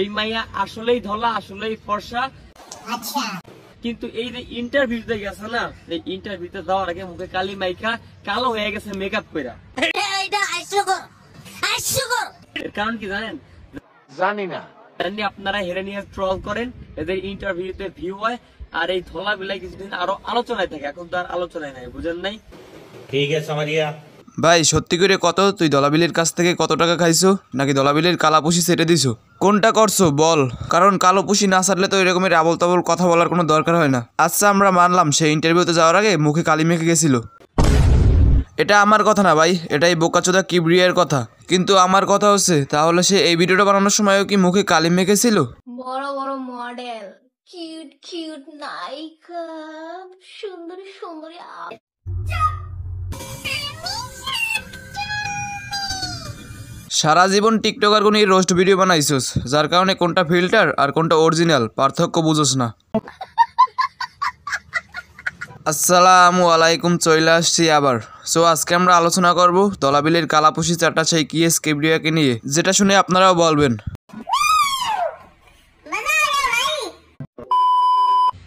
এই মাইয়া আসলেই ধলা, আসলেই ফর্সা। আচ্ছা, কিন্তু এই যে ইন্টারভিউতে গেছে না, এই ইন্টারভিউতে যাওয়ার আগে মুখে কালি মাইখা কালো হয়ে গেছে মেকআপ কইরা। এর কারণ কি জানেন? জানি না। আপনারা হেরে নিয়ে ট্রল করেন, এদের ইন্টারভিউতে ভিউ হয়, আর এই ধলা বিলাই কিছুদিন আরো আলোচনায় থাকে। এখন তো আর আলোচনায় নাই, বুঝেন নাই? ঠিক আছে সামারিয়া ভাই সত্যি করে কত, তুই দলাবিলের কাছ থেকে কত টাকা খাইছো, নাকি দলাবিলের কালাপুষি ছেড়ে দিছো? কোনটা করছো বল, কারণ কালোপুষি না ছাড়লে তো এরকমের আবল তাবল কথা বলার কোনো দরকার হয় না। আচ্ছা আমরা মানলাম সে ইন্টারভিউতে যাওয়ার আগে মুখে কালি মেখে গেছিল, এটা আমার কথা না ভাই, এটাই বোকাচোদা কিবরিয়ার কথা। কিন্তু আমার কথা হচ্ছে, তাহলে সে এই ভিডিওটা বানানোর সময়ও কি মুখে কালি মেখেছিল? বড় বড় মডেল, কিউট কিউট নায়িকা, সুন্দরী সুন্দরী সারা জীবন টিকটকার কোন রোস্ট ভিডিও বানাইছস, যার কারণে কোনটা ফিল্টার আর কোনটা অরিজিনাল পার্থক্য বুঝোস না। আসসালামু আলাইকুম, চলে আসছি আবার। সো আজকে আমরা আলোচনা করব দলাবিলের কালাপুষি চাটা সেই কিএস কিবরিয়াকে নিয়ে, যেটা শুনে আপনারাও বলবেন।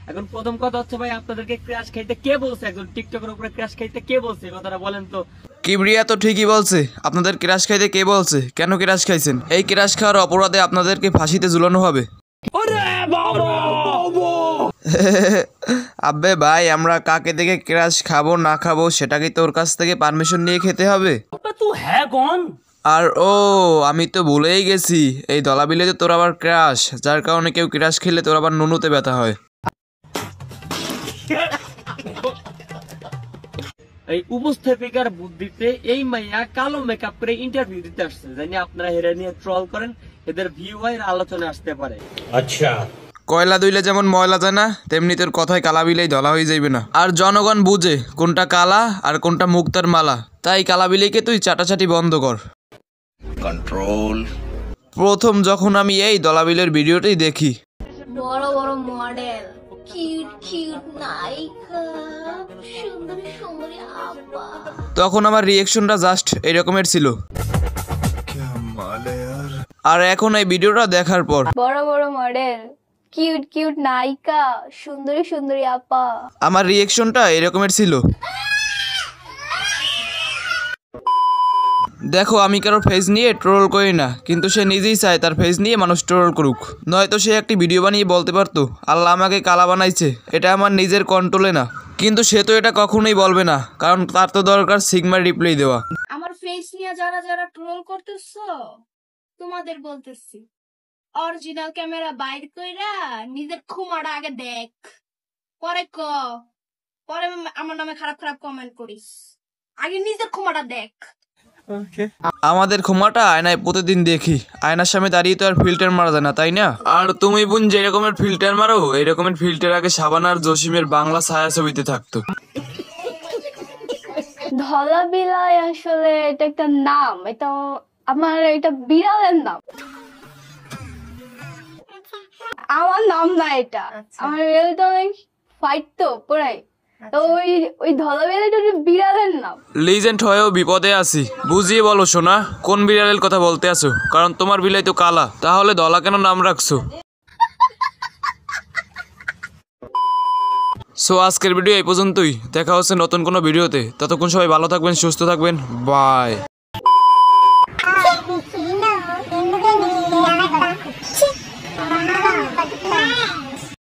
এখন প্রথম কথা হচ্ছে ভাই, আপনাদেরকে ক্র্যাশ খাইতে কে বলছে? একজন টিকটকের উপরে ক্র্যাশ খাইতে কে বলছে? কথাটা বলেন তো। কিবরিয়া তো ঠিকই বলছে, আপনাদের ক্রাশ খাইতে কে বলছে? কেন ক্রাশ খাইছেন? এই ক্রাশ খাওয়ার অপরাধে আপনাদেরকে ফাঁসিতে ঝুলানো হবে। আব্বে ভাই, আমরা কাকে দেখে ক্রাশ খাবো না খাবো সেটা কি তোর কাছ থেকে পারমিশন নিয়ে খেতে হবে? আর ও আমি তো ভুলেই গেছি, এই দলাবিলে তো তোর আবার ক্রাশ, যার কারণে কেউ ক্রাশ খেলে তোর আবার নুনুতে ব্যথা হয়। এই উপস্থাপিকার বুদ্ধিতে এই মাইয়া কালো মেকআপ করে ইন্টারভিউ দিতে আসছে, জানি আপনারা হেরে নিয়ে ট্রল করেন, এদের ভিউ হয়, আলোচনা আসতে পারে। আচ্ছা, কয়লা দুইলে যেমন ময়লা যায় না, তেমনি তোর কথায় কালা বিলেই ধলা হয়ে যাইবে না। আর জনগণ বুঝে কোনটা কালা আর কোনটা মুক্তার মালা, তাই কালা বিলেইকে তুই চাটাচাটি বন্ধ কর। কন্ট্রোল। প্রথম যখন আমি এই দলাবিলের ভিডিওটাই দেখি, বড় বড় মডেল, কিউট কিউট নায়িকা, সুন্দরী সুন্দরী আপা, তখন আমার রিয়েকশনটা জাস্ট এরকমের ছিল। আর এখন এই ভিডিওটা দেখার পর বড় বড় মডেল, কিউট কিউট নায়িকা, সুন্দরী সুন্দরী আপা, আমার রিয়েকশনটা এরকমের ছিল। দেখো আমি কারোর ফেস নিয়ে ট্রোল করি না, কিন্তু সে নিজেই চায় তার ফেস নিয়ে মানুষ ট্রোল করুক, নয়তো সে একটি ভিডিও বানিয়ে বলতে পারতো আল্লাহ আমাকে কালা বানাইছে, এটা আমার নিজের কন্ট্রোলে না। কিন্তু সে তো এটা কখনোই বলবে না, কারণ তার তো দরকার সিগমার রিপ্লাই দেওয়া। আমার ফেস নিয়ে যারা যারা ট্রোল করতেছো, তোমাদের বলতেছি, অরিজিনাল ক্যামেরা বাইর কইরা নিজের খুমাটা আগে দেখ, পরে পরে আমার নামে খারাপ খারাপ কমেন্ট করিস। আগে নিজের খুমাটা দেখ। আমাদের ক্ষমাটা আয়নায় প্রতিদিন দেখি, আয়নার সামনে দাঁড়িয়ে তো আর ফিল্টার মারা যায় না, তাই না? আর তুমি বোন যে রকমের ফিল্টার মারো, এই রকমের ফিল্টার আগে শাবানা আর জসিমের বাংলা ছায়া ছবিতে থাকতো। ধলা বিলাই আসলে এটা একটা নাম, এটা আমার, এটা বিড়ালের নাম, আমার নাম না এটা। আমার বিড়ালটা অনেক ফাইট তো পড়াই, তো ওই ধলা বিড়ালটা বিড়ালের নাম। লিজেন্ড হয়েও বিপদে আছি, বুঝিয়ে বলো সোনা, কোন বিড়ালের কথা বলতে আছো? কারণ তোমার বিলাই তো কালা, তাহলে ধলা কেন নাম রাখছো? সো আজকের ভিডিও এই পর্যন্তই, দেখা হচ্ছে নতুন কোনো ভিডিওতে। ততক্ষণ সবাই ভালো থাকবেন, সুস্থ থাকবেন, বাই।